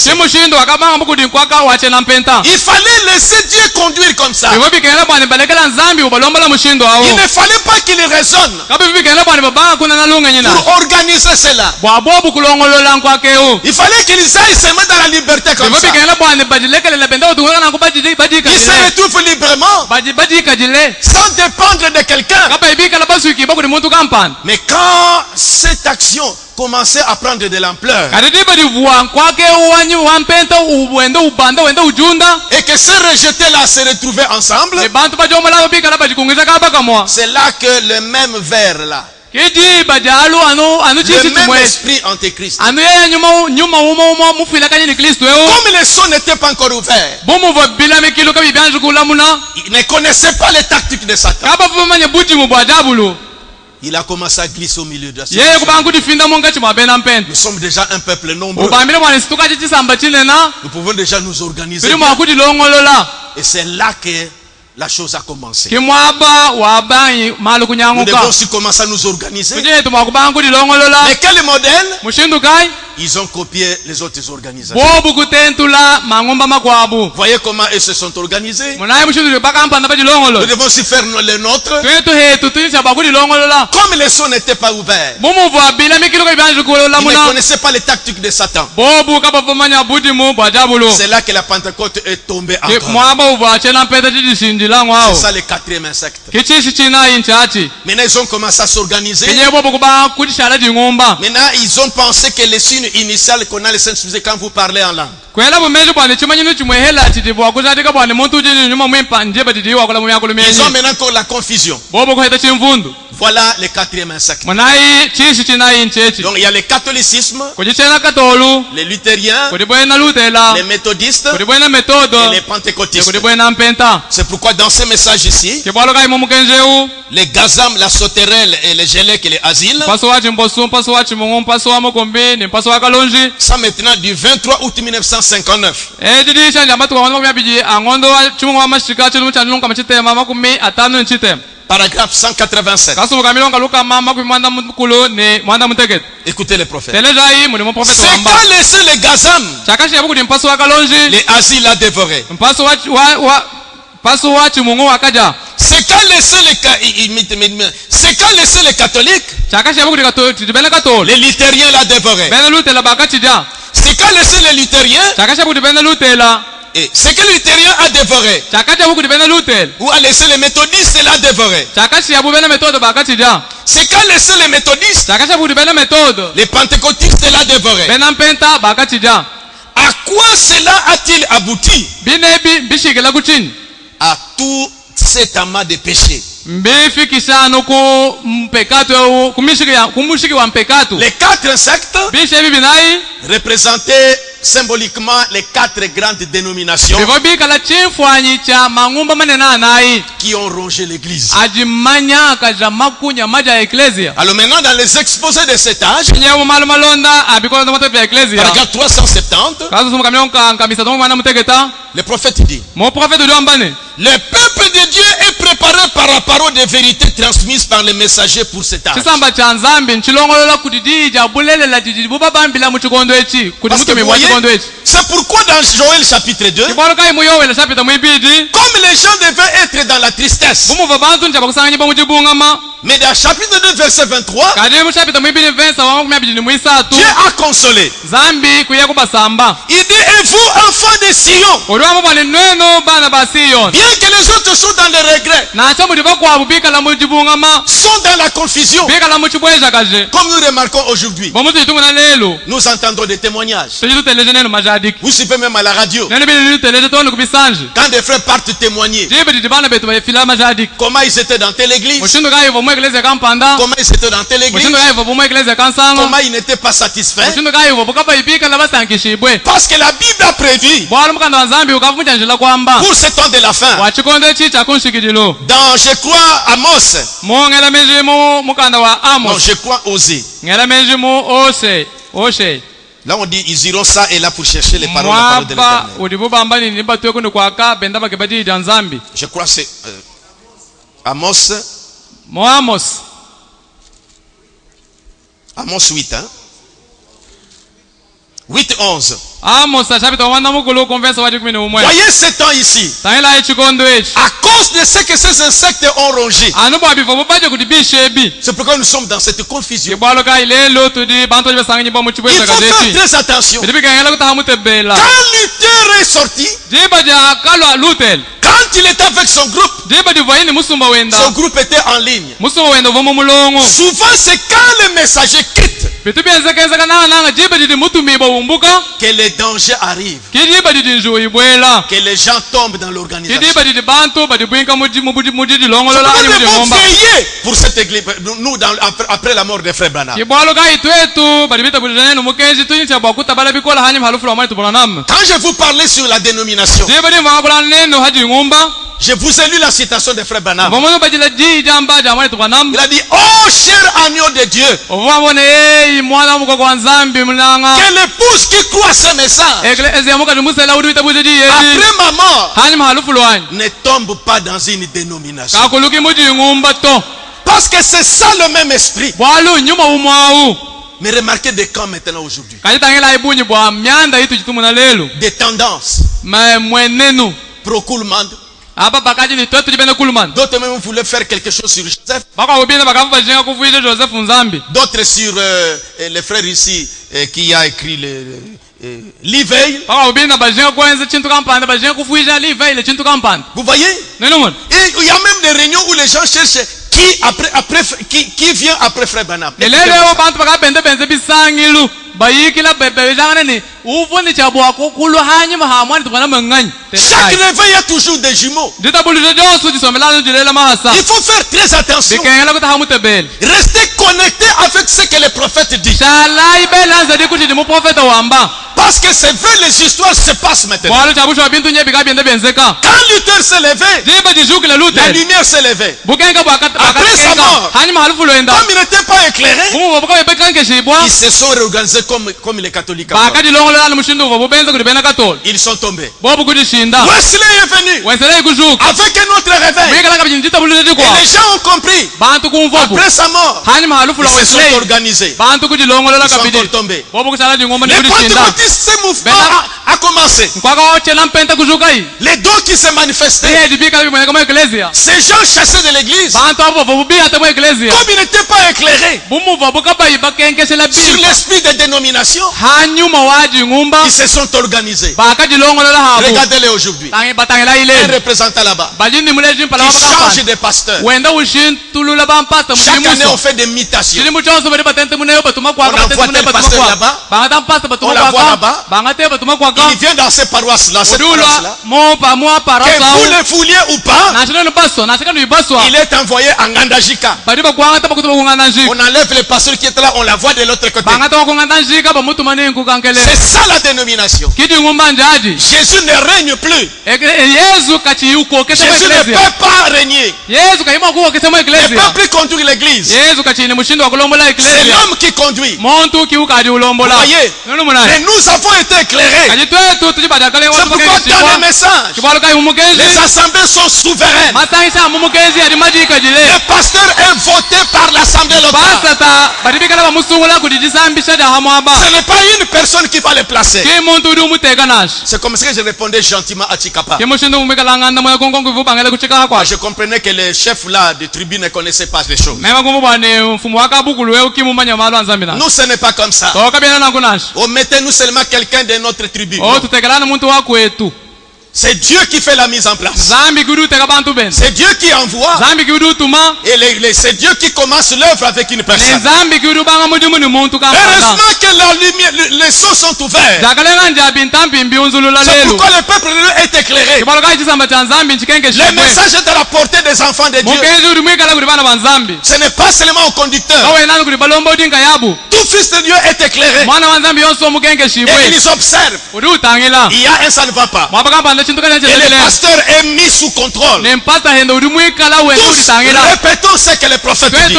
fallait laisser Dieu conduire comme ça. Il ne fallait pas qu'il raisonne pour organiser cela. Il fallait qu'ils aillent se mettre dans la liberté comme ça. Ils se retrouvent librement sans dépendre de quelqu'un. Mais quand cette action commençait à prendre de l'ampleur et que ces rejetés-là se retrouvaient ensemble, c'est là que le même verre là, le même esprit antéchrist, comme les sons n'étaient pas encore ouverts, ils ne connaissaient pas les tactiques de Satan. Il a commencé à glisser au milieu de la situation. Nous sommes déjà un peuple nombreux. Nous pouvons déjà nous organiser. Et c'est là que la chose a commencé. Nous devons aussi commencer à nous organiser. Mais quel modèle? Ils ont copié les autres organisations. Voyez comment ils se sont organisés. Nous devons aussi faire le nôtre. Comme les sons n'étaient pas ouverts, ils ne connaissaient pas les tactiques de Satan. C'est là que la Pentecôte est tombée encore. C'est ça le quatrième insecte. Maintenant ils ont commencé à s'organiser. Maintenant ils ont pensé que les signes initial qu'on a, les saints, quand vous parlez en langue. Ils ont maintenant encore la confusion. Voilà le quatrième insecte. Donc il y a le catholicisme, les luthériens, les méthodistes et les pentecôtistes. C'est pourquoi dans ce message ici, les gazam, la sauterelle et les gélèques et les asiles, ça maintenant du 23 août 1959. Paragraphe 187. Écoutez les prophètes. C'est quand laisser les gazam, les asiles à dévorer. C'est quand laisser les catholiques, les luthériens la dévorer. C'est quand laisser les luthériens, et c'est que les luthériens a dévoré, ou a laissé les méthodistes la dévorer. C'est quand laisser les méthodistes, les pentecôtistes la dévorer. À quoi cela a-t-il abouti? À tout cet amas de péché. Les 4 insectes représentaient symboliquement les 4 grandes dénominations qui ont rongé l'église. Alors maintenant dans les exposés de cet âge, paragraphe 370, le prophète dit: le peuple de Dieu est préparé par la parole de vérité transmise par les messagers pour cet âge. C'est pourquoi dans Joël chapitre 2, comme les gens devaient être dans la tristesse, mais dans chapitre 2 verset 23, Dieu a consolé. Il dit: et vous enfants de Sion, bien que les autres sont dans le regret, sont dans la confusion, comme nous remarquons aujourd'hui, nous entendons des témoignages. Vous suivez même à la radio, quand des frères partent témoigner comment ils étaient dans telle église, comment ils étaient dans telle église, comment ils n'étaient pas satisfaits, parce que la Bible a prévu pour ce temps de la fin. Dans, je crois, Amos, non, je crois Osée, là on dit ils iront ça et là pour chercher les paroles de l'Éternel. Je crois que c'est Amos 8, hein? 8:11. Voyez ce temps ici. À cause de ce que ces insectes ont rongé. C'est pourquoi nous sommes dans cette confusion. Il faut faire très attention. Quand Luther est sorti, quand il était avec son groupe était en ligne. Souvent c'est quand le messager quitte que les dangers arrivent, que les gens tombent dans l'organisation. Nous devons veiller pour cette église, nous après la mort de frère Branham. Quand je vous parlais sur la dénomination, je vous ai lu la citation de frère Branham. Il a dit: oh cher agneau de Dieu, que l'épouse qui croit ce message après ma mort ne tombe pas dans une dénomination, parce que c'est ça le même esprit. Mais remarquez des camps maintenant aujourd'hui, des tendances pro-Kuhlman. D'autres même voulaient faire quelque chose sur Joseph. D'autres sur les frères ici qui a écrit l'éveil. Vous voyez? Et il y a même des réunions où les gens cherchent qui vient après frère Branham. Chaque réveil, il y a toujours des jumeaux. Il faut faire très attention. Restez connecté avec ce que les prophètes disent. Parce que c'est vrai, les histoires se passent maintenant. Quand Luther s'est levé, la lumière s'est levée. Après sa mort, comme il n'était pas éclairé, ils se sont réorganisés comme les catholiques. Ils sont tombés. Wesley est venu avec un autre réveil. Et les gens ont compris. Après sa mort, ils se sont organisés. Ils sont encore tombés. Les pentecôtistes, ce mouvement a commencé. Les dons qui se manifestaient, ces gens chassaient de l'église. Comme ils n'étaient pas éclairés sur l'esprit des dénominations, ils se sont organisés. Regardez-les aujourd'hui. Un représentant là-bas qui change de pasteur. Chaque année on fait des mutations. On envoie tel pasteur là-bas, on la voit là-bas. Il vient dans ces paroisses-là, cette paroisse-là. Que vous le vouliez ou pas, il est envoyé en Ngandajika. On enlève le pasteur qui est là, on la voit de l'autre côté. C'est ça la dénomination. Jésus ne règne plus. Jésus ne peut pas régner. Ne peut plus conduire l'église. C'est l'homme qui conduit. Vous voyez, mais nous avons été éclairés. C'est pourquoi dans le message, les assemblées sont souveraines. Le pasteur est voté par l'assemblée locale. Ce n'est pas une personne qui va le placer. C'est comme ça que je répondais gentiment à Chikapa. Je comprenais que les chefs là de tribu ne connaissaient pas les choses. Nous, ce n'est pas comme ça. Mettez-nous seulement quelqu'un de notre tribu. C'est Dieu qui fait la mise en place. C'est Dieu qui envoie. Et c'est Dieu qui commence l'œuvre avec une personne. Heureusement que la lumière, les cieux sont ouverts. C'est pourquoi le peuple est éclairé. Le message est à la portée des enfants de Dieu. Ce n'est pas seulement au conducteur. Tout fils de Dieu est éclairé. Et ils observent. Il y a un ça ne va pas. Et le pasteur est mis sous contrôle. Tous répétons ce que le prophète dit.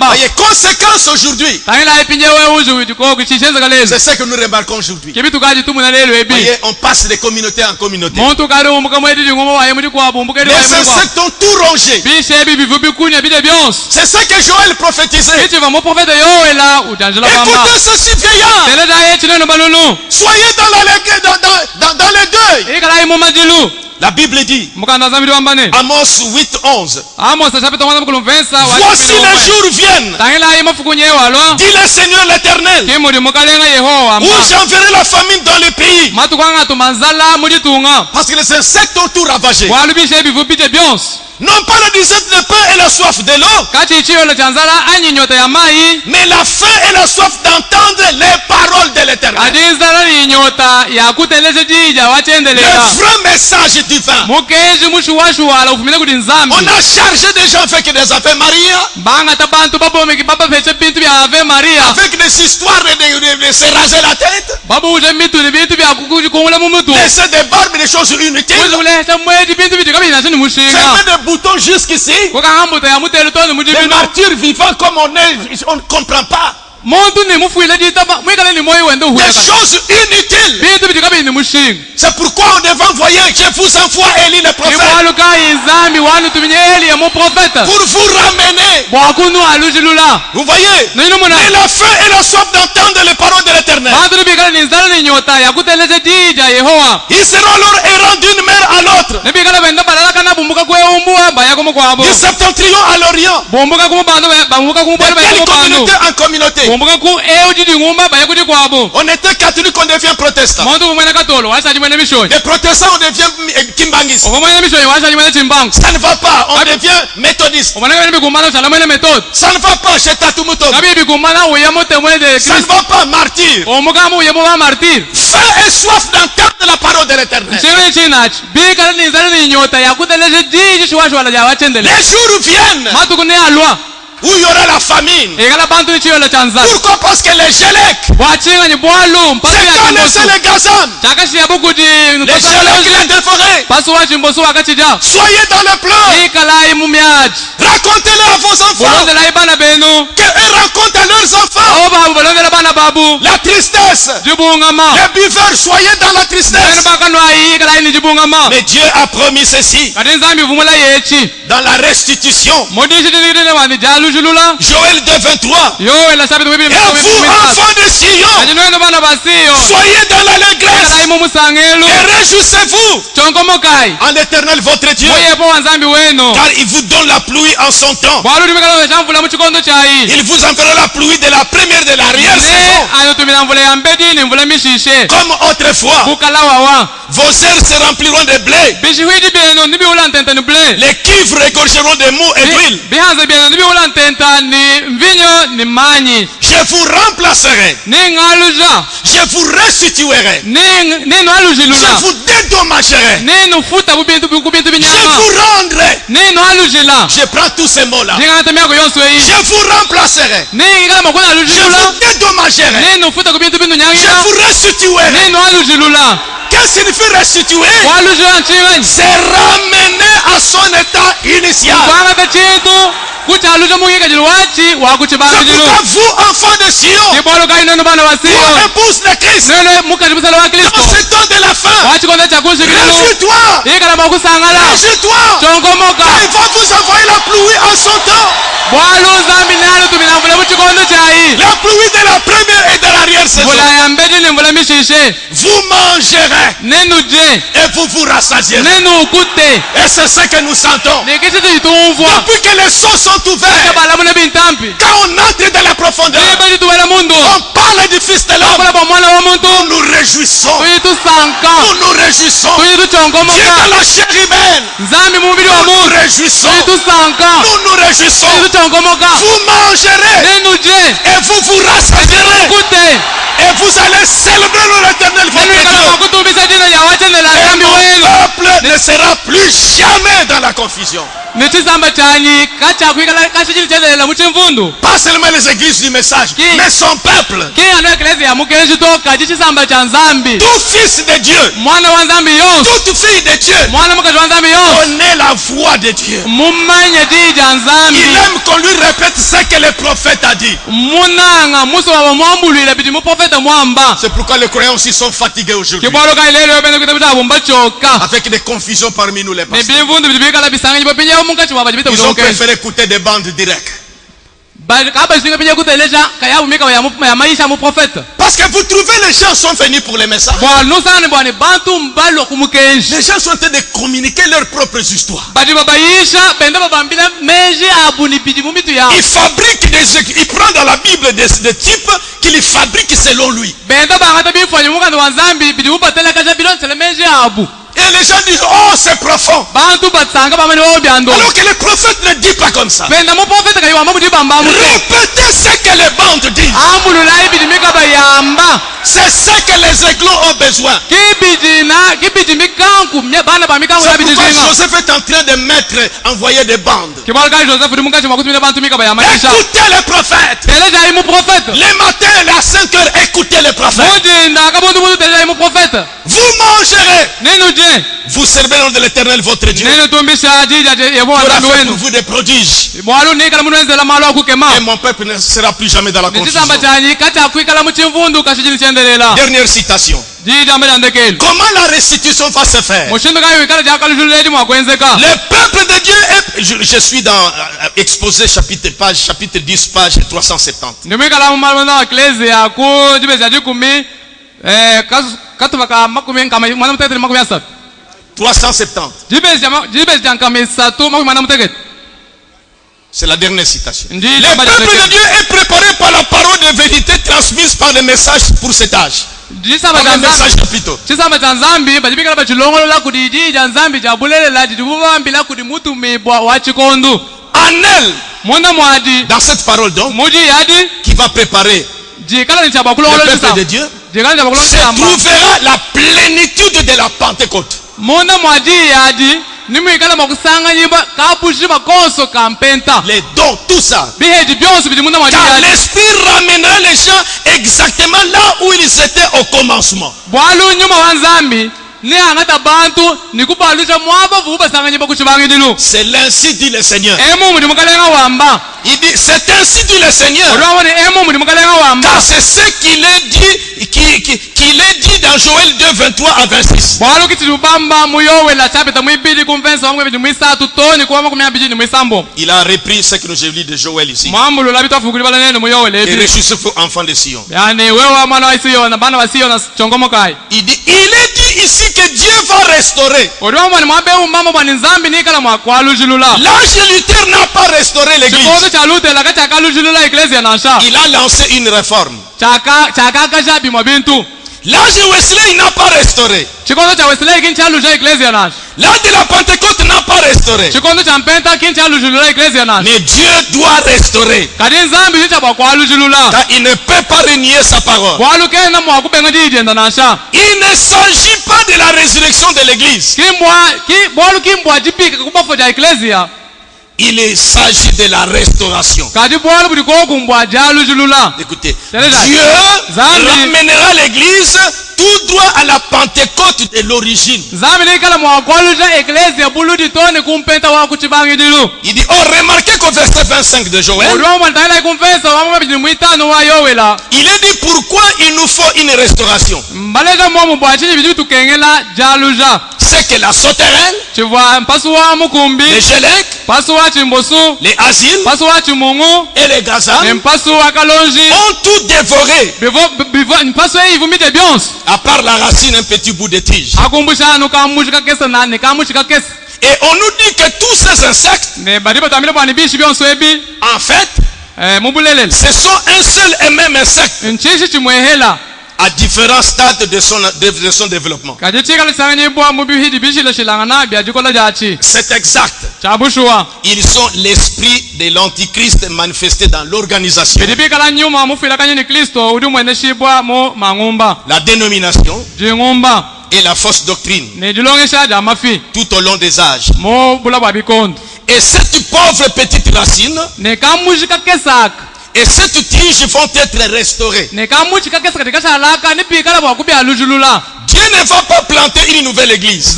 Voyez, conséquence aujourd'hui. C'est ce que nous remarquons aujourd'hui. Voyez, on passe de communauté en communauté. Les insectes ont tout rongé. C'est ce que Joël prophétisait. Écoutez ceci, vieillard. Soyez dans le deuil. La Bible dit, Amos 8:11, voici les jours viennent, dit le Seigneur l'Éternel, où j'enverrai la famine dans le pays. Parce que les insectes ont tout ravagé. Non pas la disette de pain et la soif de l'eau, mais la faim et la soif d'entendre les paroles de l'Éternel. Le vrai message divin. On a chargé des gens avec des Ave Maria, avec des histoires de se raser la tête, laisser des barbes, des choses inutiles, fermer des boutons jusqu'ici. Des martyrs vivants comme on ne comprend pas. Des choses inutiles. C'est pourquoi on devait envoyer, je vous envoie Élie le prophète, pour vous ramener. Vous voyez, mais la faim et la soif d'entendre les paroles de l'Éternel. Ils seront alors errants d'une mer à l'autre. Du septentrion à l'Orient. De quelle communauté en communauté. On était catholique, on devient protestant. Des protestants, on devient kimbangis. Ça ne va pas, on devient méthodiste. Ça ne va pas chez Tatumuto. Ça ne va pas, martyr. Faim et soif d'entendre la parole de l'Éternel. Les jours viennent où il y aura la famine. Pourquoi? Parce que les Gélèques, c'est quand les Gazam. Les Gélèques les dévorés. Soyez dans le plan. Racontez-le à vos enfants. Qu'eux racontent à leurs enfants. La tristesse. Les buveurs, soyez dans la tristesse. Mais Dieu a promis ceci. Dans la restitution. Joël 2:23. Et vous, enfants de Sion, soyez dans l'allégresse et réjouissez-vous en l'Éternel votre Dieu, car il vous donne la pluie en son temps. Il vous enverra la pluie de la première de l'arrière-saison. Comme autrefois, vos airs se rempliront de blé. Les cuivres regorgeront de mou et d'huile. Je vous remplacerai. Je vous restituerai. Je vous dédommagerai. Je vous rendrai. Je prends tous ces mots-là. Je vous remplacerai. Je vous dédommagerai. Je vous restituerai. Qu'est-ce qu'il signifie restituer? C'est ramener à son état initial. C'est pourquoi vous, enfants de Sion, vous, épouse de Christ, dans ce temps de la fin, réjouis-toi. Réjouis-toi. Il va vous envoyer la pluie en son temps. La pluie de la première et de l'arrière-saison. Vous mangerez et vous vous rassasierez. Et c'est ce que nous sentons. Depuis que les seaux sont ouverts, quand on entre dans la profondeur, on parle du Fils de l'homme. Nous nous réjouissons. Nous nous réjouissons. Dieu dans la chair humaine. Nous nous réjouissons. Nous nous réjouissons. Vous mangerez et vous vous rassasierez. Et vous allez célébrer l'Éternel votre Dieu. Et mon peuple ne sera plus jamais dans la confusion. Pas seulement les églises du message, mais son peuple. Tout fils de Dieu, toute fille de Dieu, connaît la voix de Dieu. Il aime qu'on lui répète ce que le prophète a dit. C'est pourquoi les croyants aussi sont fatigués aujourd'hui, avec des confusions parmi nous les pasteurs. Ils ont préféré écouter des bandes directes. Parce que vous trouvez, les gens sont venus pour les messages. Les gens sont en train de communiquer leurs propres histoires. Ils fabriquent il prend dans la Bible des types qu'il fabrique selon lui. Et les gens disent, oh c'est profond. Alors que le prophète ne dit pas comme ça. Répétez ce que les bandes disent. C'est ce que les éclats ont besoin. C'est pourquoi Joseph est en train de envoyer des bandes. Écoutez les prophètes. Les matins à 5 heures, écoutez les prophètes. Vous mangerez. Vous servez le nom de l'Éternel votre Dieu. Qui aura fait pour vous des prodiges. Et mon peuple ne sera plus jamais dans la confusion. Dernière citation. Comment la restitution va se faire? Le peuple de Dieu est... Je suis dans exposé chapitre 10 page 370. 370. C'est la dernière citation. Le peuple de Dieu est préparé par la parole de vérité transmise par le message pour cet âge. Par le message plutôt. Anel, dans cette parole donc, qui va préparer le peuple de Dieu, se trouvera la plénitude de la Pentecôte. Les dons, tout ça. Car l'Esprit ramènera les gens exactement là où ils étaient au commencement. C'est l'ainsi dit le Seigneur. Il dit, c'est ainsi dit le Seigneur. Car c'est ce qu'il est dit dans Joël 2, 23 à 26. Il a repris ce que nous avons lu de Joël ici. Et ressuscite enfant de Sion. Il dit, il est dit ici que Dieu va restaurer. L'âge de Luther n'a pas restauré l'église. Il a lancé une réforme. L'âge de Wesley n'a pas restauré. L'âge de la Pentecôte n'a pas restauré. Mais Dieu doit restaurer. Car il ne peut pas renier sa parole. Il ne s'agit pas de la résurrection de l'église. Il s'agit de la restauration. Écoutez, Dieu ramènera l'église tout droit à la Pentecôte de l'origine. Il dit, oh, remarquez qu'au verset 25 de Joël, il est dit pourquoi il nous faut une restauration. C'est que la sauterelle, les Gélèques, les Asiles et les Gazans ont tout dévoré. À part la racine, un petit bout de tige. Et on nous dit que tous ces insectes, en fait, ce sont un seul et même insecte à différents stades de son développement. C'est exact. Ils sont l'esprit de l'antichrist manifesté dans l'organisation. La dénomination et la fausse doctrine tout au long des âges. Et cette pauvre petite racine et cette tige vont être restaurées. Dieu ne va pas planter une nouvelle église,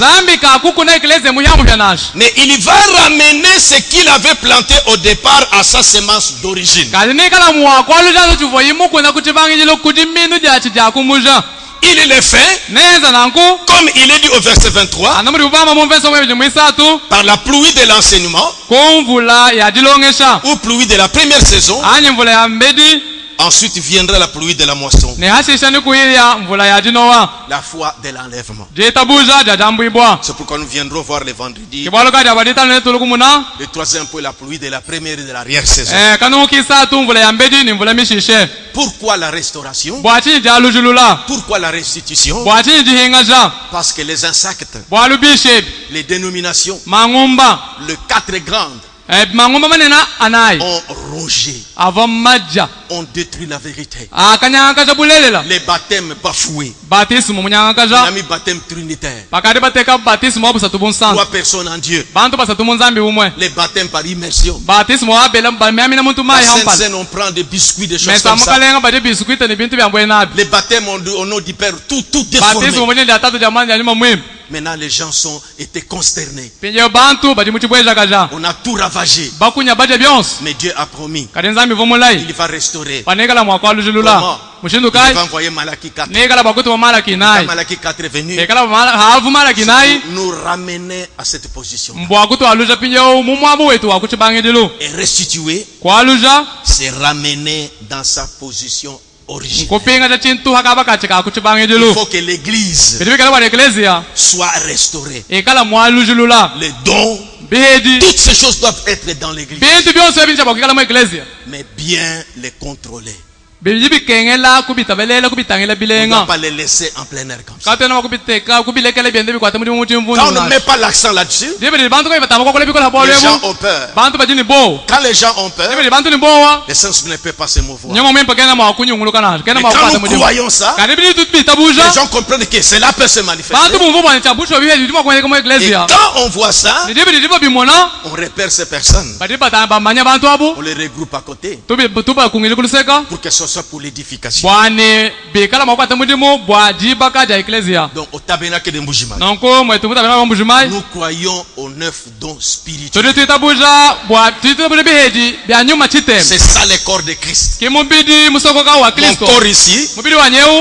mais il va ramener ce qu'il avait planté au départ à sa semence d'origine. Il le fait, comme il est dit au verset 23, par la pluie de l'enseignement ou pluie de la première saison. Ensuite viendra la pluie de la moisson, la foi de l'enlèvement. C'est pourquoi nous viendrons voir le vendredi le troisième point, la pluie de la première et de l'arrière saison. Pourquoi la restauration? Pourquoi la restitution? Parce que les insectes, les dénominations, les quatre grandes ont rongé, ont détruit la vérité. Les baptêmes bafoués, baptême trinitaire, 3 personnes en Dieu, les baptêmes par immersion. La Sainte Seine, on prend des biscuits, des choses comme ça. Les baptêmes au nom du Père, tout déformé. Maintenant les gens été consternés. On a tout ravagé. Mais Dieu a promis, il va restaurer. Comment? Il va envoyer Malachie 4. Quand Malachie 4 est venu, nous ramener à cette position et restituer, c'est ramener dans sa position originel. Il faut que l'église soit restaurée. Les dons, toutes ces choses doivent être dans l'église. Mais bien les contrôler. On ne doit pas les laisser en plein air comme ça. Quand on ne met pas l'accent là-dessus, les gens ont peur. Quand les gens ont peur, les sens ne peuvent pas se mouvoir. Mais quand nous croyons ça, les gens comprennent que cela peut se manifester. Et quand on voit ça, on repère ces personnes. On les regroupe à côté pour que ce soit pour l'édification. Donc au tabernacle de Mbujimai, nous croyons aux 9 dons spirituels. C'est ça le corps de Christ. Mon corps ici,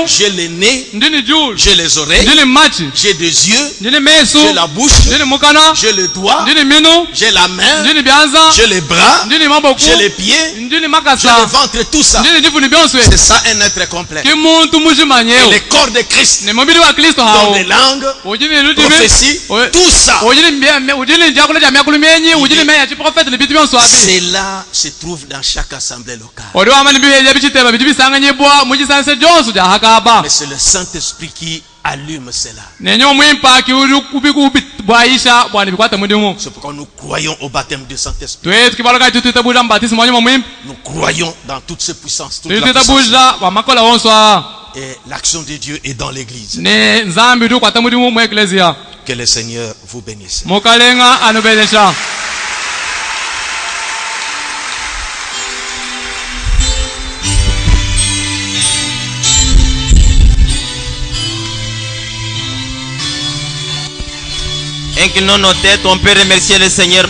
j'ai le nez, j'ai les oreilles, j'ai des yeux, j'ai la bouche, j'ai le doigt, j'ai la main, j'ai les bras, j'ai les pieds, j'ai le ventre, tout ça. C'est ça un être complet. Et le corps de Christ, dans les langues, prophéties, tout ça. Cela se trouve dans chaque assemblée locale. Mais c'est le Saint-Esprit qui allume cela. C'est pourquoi nous croyons au baptême du Saint-Esprit. Nous croyons dans toutes ces puissances. Toute la puissance. Et l'action de Dieu est dans l'église. Que le Seigneur vous bénisse. Inclinons nos têtes, on peut remercier le Seigneur.